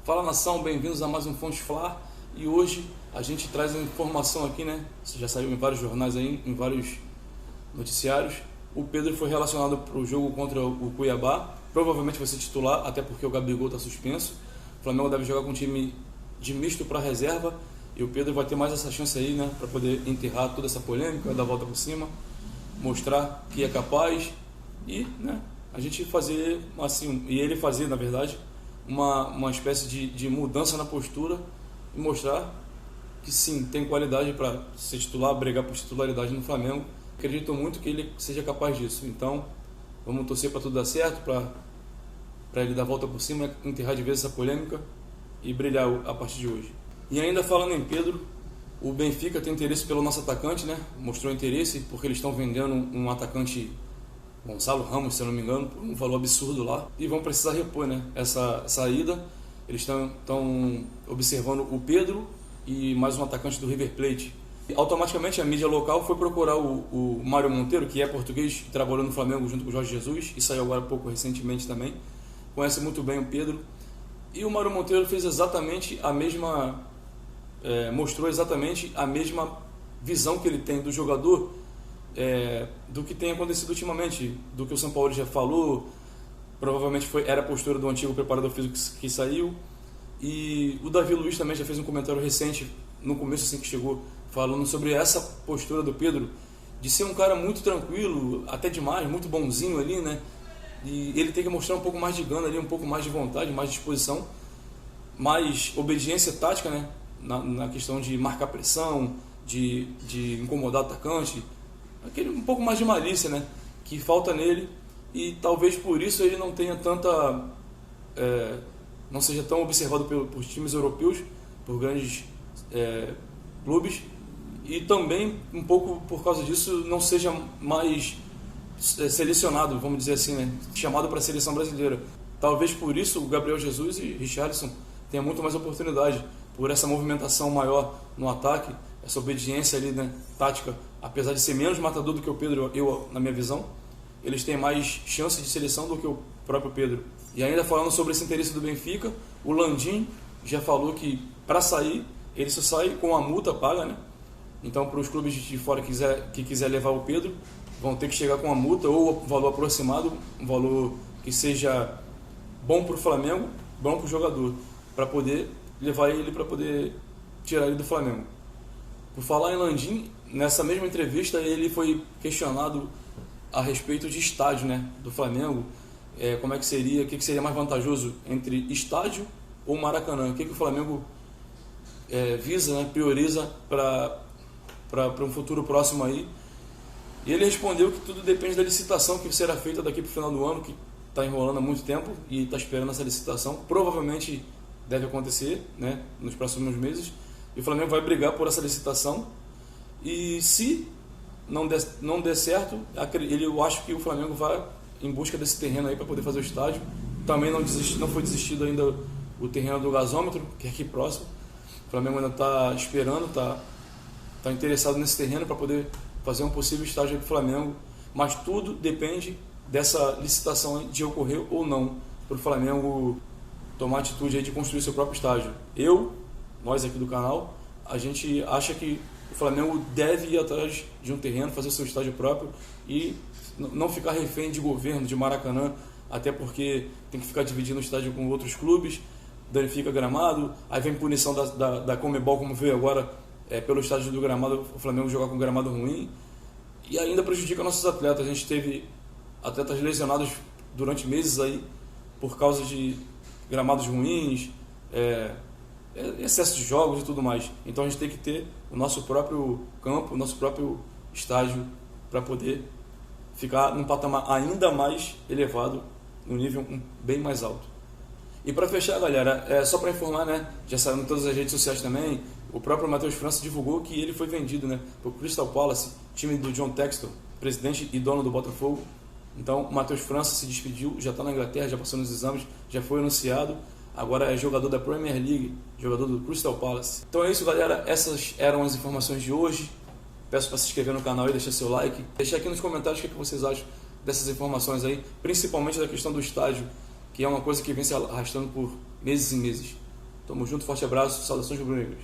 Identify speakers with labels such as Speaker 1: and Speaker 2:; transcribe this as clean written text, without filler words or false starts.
Speaker 1: Fala nação, bem-vindos a mais um Fonte Fla. E hoje a gente traz uma informação aqui, né? Isso já saiu em vários jornais aí, em vários noticiários. O Pedro foi relacionado para o jogo contra o Cuiabá. Provavelmente vai ser titular, até porque o Gabigol está suspenso. O Flamengo deve jogar com um time de misto para reserva. E o Pedro vai ter mais essa chance aí, né? Para poder enterrar toda essa polêmica, dar a volta por cima, mostrar que é capaz e, né? A gente fazer assim, e ele fazer, na verdade, uma espécie de mudança na postura e mostrar que sim, tem qualidade para ser titular, brigar por titularidade no Flamengo. Acredito muito que ele seja capaz disso. Então, vamos torcer para tudo dar certo, para ele dar a volta por cima, enterrar de vez essa polêmica e brilhar a partir de hoje. E ainda falando em Pedro, o Benfica tem interesse pelo nosso atacante, né? Mostrou interesse porque eles estão vendendo um atacante, Gonçalo Ramos, se eu não me engano, por um valor absurdo lá, e vão precisar repor, né, essa saída. Eles estão observando o Pedro e mais um atacante do River Plate. E automaticamente a mídia local foi procurar o Mário Monteiro, que é português e trabalhou no Flamengo junto com o Jorge Jesus, e saiu agora pouco recentemente também, conhece muito bem o Pedro, e o Mário Monteiro fez exatamente a mesma, mostrou exatamente a mesma visão que ele tem do jogador, do que tem acontecido ultimamente, do que o São Paulo já falou. Provavelmente era a postura do antigo preparador físico que saiu, e o Davi Luiz também já fez um comentário recente, no começo assim que chegou, falando sobre essa postura do Pedro, de ser um cara muito tranquilo, até demais, muito bonzinho ali, né? E ele tem que mostrar um pouco mais de gana ali, um pouco mais de vontade, mais disposição, mais obediência tática, né? Na questão de marcar pressão, de incomodar o atacante, um pouco mais de malícia, né, que falta nele, e talvez por isso ele não tenha tanta, não seja tão observado por times europeus, por grandes clubes, e também um pouco por causa disso não seja mais selecionado, vamos dizer assim, né, chamado para a seleção brasileira. Talvez por isso o Gabriel Jesus e Richarlison tenham muito mais oportunidade, por essa movimentação maior no ataque, essa obediência ali, né, tática. Apesar de ser menos matador do que o Pedro, na minha visão, eles têm mais chance de seleção do que o próprio Pedro. E ainda falando sobre esse interesse do Benfica, o Landim já falou que para sair, ele só sai com a multa paga, né? Então, para os clubes de fora que quiser levar o Pedro, vão ter que chegar com a multa ou um valor aproximado, um valor que seja bom para o Flamengo, bom para o jogador, para poder levar ele, para poder tirar ele do Flamengo. Por falar em Landim, nessa mesma entrevista ele foi questionado a respeito de estádio, né, do Flamengo, como é que seria, o que seria mais vantajoso entre estádio ou Maracanã, o que o Flamengo visa, né, prioriza para um futuro próximo aí. E ele respondeu que tudo depende da licitação que será feita daqui para o final do ano, que está enrolando há muito tempo e está esperando essa licitação, provavelmente deve acontecer, né, nos próximos meses. E o Flamengo vai brigar por essa licitação. E se não der certo, eu acho que o Flamengo vai em busca desse terreno aí para poder fazer o estádio. Também não foi desistido ainda o terreno do gasômetro, que é aqui próximo. O Flamengo ainda está esperando, está interessado nesse terreno para poder fazer um possível estádio aí para o Flamengo. Mas tudo depende dessa licitação de ocorrer ou não, para o Flamengo tomar atitude aí de construir seu próprio estádio. Nós aqui do canal, a gente acha que o Flamengo deve ir atrás de um terreno, fazer seu estádio próprio e não ficar refém de governo, de Maracanã, até porque tem que ficar dividindo o estádio com outros clubes, danifica gramado, aí vem punição da Conmebol, como veio agora, pelo estádio do gramado, o Flamengo jogar com gramado ruim, e ainda prejudica nossos atletas. A gente teve atletas lesionados durante meses aí, por causa de gramados ruins, excesso de jogos e tudo mais. Então a gente tem que ter o nosso próprio campo, o nosso próprio estádio, para poder ficar num patamar ainda mais elevado, num nível bem mais alto. E para fechar, galera, só para informar, né, já saiu em todas as redes sociais também, o próprio Matheus França divulgou que ele foi vendido, né, para o Crystal Palace, time do John Textor, presidente e dono do Botafogo. Então o Matheus França se despediu, já está na Inglaterra, já passou nos exames, já foi anunciado. Agora é jogador da Premier League, jogador do Crystal Palace. Então é isso, galera. Essas eram as informações de hoje. Peço para se inscrever no canal e deixar seu like. Deixar aqui nos comentários o que vocês acham dessas informações aí, principalmente da questão do estádio, que é uma coisa que vem se arrastando por meses e meses. Tamo junto, forte abraço, saudações rubro-negras.